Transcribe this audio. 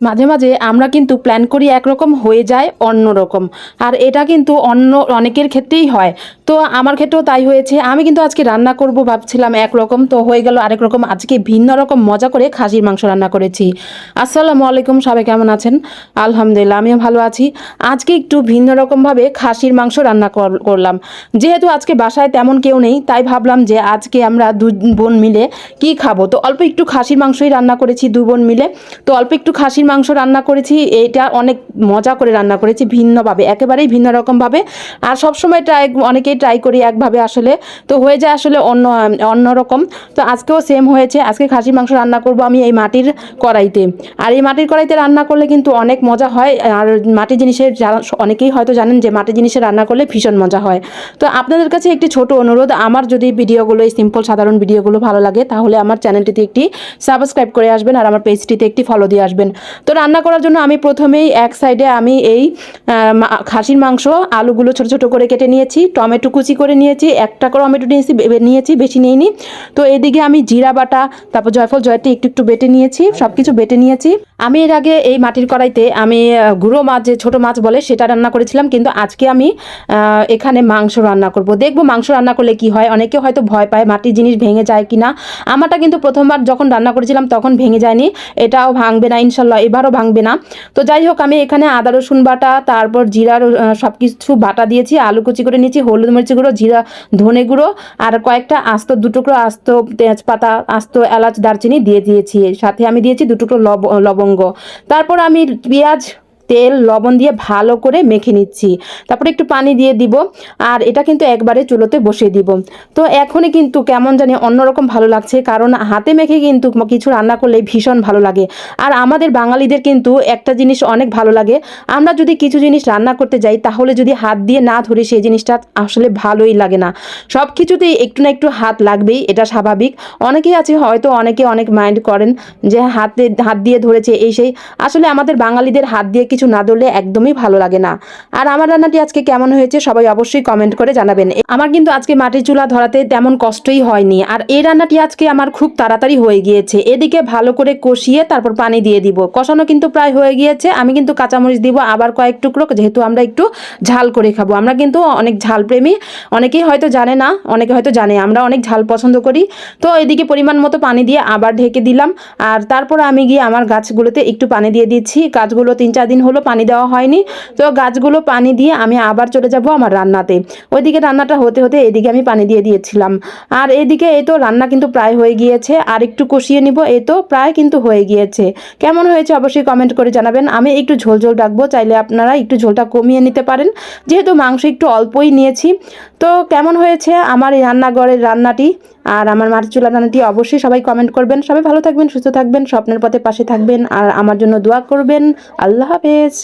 মাঝে মাঝে আমরা কিন্তু প্ল্যান করি একরকম, হয়ে যায় অন্য রকম। আর এটা কিন্তু অন্য অনেকের ক্ষেত্রেই হয়। তো আমার ক্ষেত্রেও তাই হয়েছে। আমি কিন্তু আজকে রান্না করব ভাবছিলাম একরকম, তো হয়ে গেল আরেক রকম। আজকে ভিন্ন রকম মজা করে খাসির মাংস রান্না করেছি। আসসালামু আলাইকুম, সবাই কেমন আছেন? আলহামদুলিল্লাহ, আমিও ভালো আছি। আজকে একটু ভিন্ন রকমভাবে খাসির মাংস রান্না করলাম। যেহেতু আজকে বাসায় তেমন কেউ নেই, তাই ভাবলাম যে আজকে আমরা দু বোন মিলে কি খাবো, তো অল্প একটু খাসির মাংসই রান্না করেছি দু বোন মিলে। তো অল্প একটু খাসির মাংস রান্না করেছি, এটা অনেক মজা করে রান্না করেছি ভিন্নভাবে, একেবারেই ভিন্ন রকমভাবে। আর সবসময় অনেকেই ট্রাই করি একভাবে, আসলে তো হয়ে যায় আসলে অন্য রকম। তো আজকেও সেম হয়েছে। আজকে খাসির মাংস রান্না করব আমি এই মাটির কড়াইতে। আর এই মাটির কড়াইতে রান্না করলে কিন্তু অনেক মজা হয়। আর মাটির জিনিসের যারা অনেকেই হয়তো জানেন যে মাটির জিনিসে রান্না করলে ভীষণ মজা হয়। তো আপনাদের কাছে একটি ছোট অনুরোধ, আমার যদি ভিডিওগুলো, এই সিম্পল সাধারণ ভিডিওগুলো ভালো লাগে, তাহলে আমার চ্যানেলটিতে একটি সাবস্ক্রাইব করে আসবেন আর আমার পেজটিতে একটি ফলো দিয়ে আসবেন। তো রান্না করার জন্য আমি প্রথমেই এক সাইডে আমি এই খাসির মাংস, আলুগুলো ছোট ছোট করে কেটে নিয়েছি, টমেটো কুচি করে নিয়েছি, একটা করে টমেটো নিয়েছি, বেশি নিইনি। তো এদিকে আমি জিরা বাটা, তারপর জয়ফল জয়ত্রী একটু একটু বেটে নিয়েছি, সব কিছু বেটে নিয়েছি। আমি এর আগে এই মাটির কড়াইতে আমি গুঁড়ো মাছ, যে ছোটো মাছ বলে, সেটা রান্না করেছিলাম, কিন্তু আজকে আমি এখানে মাংস রান্না করব। দেখবো মাংস রান্না করলে কি হয়। অনেকে হয়তো ভয় পায় মাটির জিনিস ভেঙে যায় কিনা। আমারটা কিন্তু প্রথমবার যখন রান্না করেছিলাম তখন ভেঙে যায়নি, এটাও ভাঙবে না ইনশাল্লাহ, এবারও ভাঙবে না। তো যাই হোক, আমি এখানে আদা রসুন বাটা, তারপর জিরার সব কিছু বাটা দিয়েছি, আলু কুচি করে নিয়েছি, হলুদ মরিচ গুঁড়ো, জিরা ধনে গুঁড়ো, আর কয়েকটা আস্ত, দুটুকরো আস্ত তেজপাতা, আস্ত এলাচ, দারচিনি দিয়ে দিয়েছি। সাথে আমি দিয়েছি দুটুকরো লবঙ্গ। তারপর আমি পেঁয়াজ, তেল, লবণ দিয়ে ভালো করে মেখে নিচ্ছি। তারপরে একটু পানি দিয়ে দিব। আর এটা কিন্তু একবারে চুলোতে বসিয়ে দিব। তো এখনই কিন্তু কেমন জানি অন্যরকম ভালো লাগছে, কারণ হাতে মেখে কিন্তু কিছু রান্না করলে ভীষণ ভালো লাগে। আর আমাদের বাঙালিদের কিন্তু একটা জিনিস অনেক ভালো লাগে, আমরা যদি কিছু জিনিস রান্না করতে যাই, তাহলে যদি হাত দিয়ে না ধরে সেই জিনিসটা আসলে ভালোই লাগে না। সব কিছুতেই একটু না একটু হাত লাগবেই, এটা স্বাভাবিক। অনেকেই আছে হয়তো, অনেকে অনেক মাইন্ড করেন যে হাত দিয়ে ধরেছে এই সেই। আসলে আমাদের বাঙালিদের হাত দিয়ে কিছু না ধরলে একদমই ভালো লাগে না। আর আমার রান্নাটি আজকে কেমন হয়েছে সবাই অবশ্যই কমেন্ট করে জানাবেন। আমার কিন্তু আজকে মাটির চুলা ধরাতে তেমন কষ্টই হয়নি। আর এই রান্নাটি আজকে আমার খুব তাড়াতাড়ি হয়ে গিয়েছে। এদিকে ভালো করে কষিয়ে তারপর পানি দিয়ে দিব। কষানো কিন্তু প্রায় হয়ে গিয়েছে। আমি কিন্তু কাঁচামরিচ দিব আবার কয়েক টুকরো, যেহেতু আমরা একটু ঝাল করে খাবো। আমরা কিন্তু অনেক ঝাল প্রেমী, অনেকেই হয়তো জানে না, অনেকে হয়তো জানে আমরা অনেক ঝাল পছন্দ করি। তো এদিকে পরিমাণ মতো পানি দিয়ে আবার ঢেকে দিলাম। আর তারপর আমি গিয়ে আমার গাছগুলোতে একটু পানি দিয়ে দিচ্ছি। গাছগুলো 3-4 দিন হলো পানি দেওয়া হয়নি। তো গাছগুলো পানি দিয়ে আমি আবার চলে যাব আমার রান্নাতে। ওইদিকে রান্নাটা হতে হতে এদিকে আমি পানি দিয়ে দিয়েছিলাম। আর এদিকে এই তো রান্না কিন্তু প্রায় হয়ে গিয়েছে, আর একটু কষিয়ে নিব। এই তো প্রায় কিন্তু হয়ে গিয়েছে। কেমন হয়েছে অবশ্যই কমেন্ট করে জানাবেন। আমি একটু ঝোল ঝোল রাখবো, চাইলে আপনারা একটু ঝোলটা কমিয়ে নিতে পারেন, যেহেতু মাংস একটু অল্পই নিয়েছি। তো কেমন হয়েছে আমার এই রান্নাঘরের রান্নাটি আর আমার মাটির চুলা রান্নাটি অবশ্যই সবাই কমেন্ট করবেন। সবাই ভালো থাকবেন, সুস্থ থাকবেন, স্বপ্নের পথে পাশে থাকবেন, আর আমার জন্য দোয়া করবেন। আল্লাহ হাফেজ।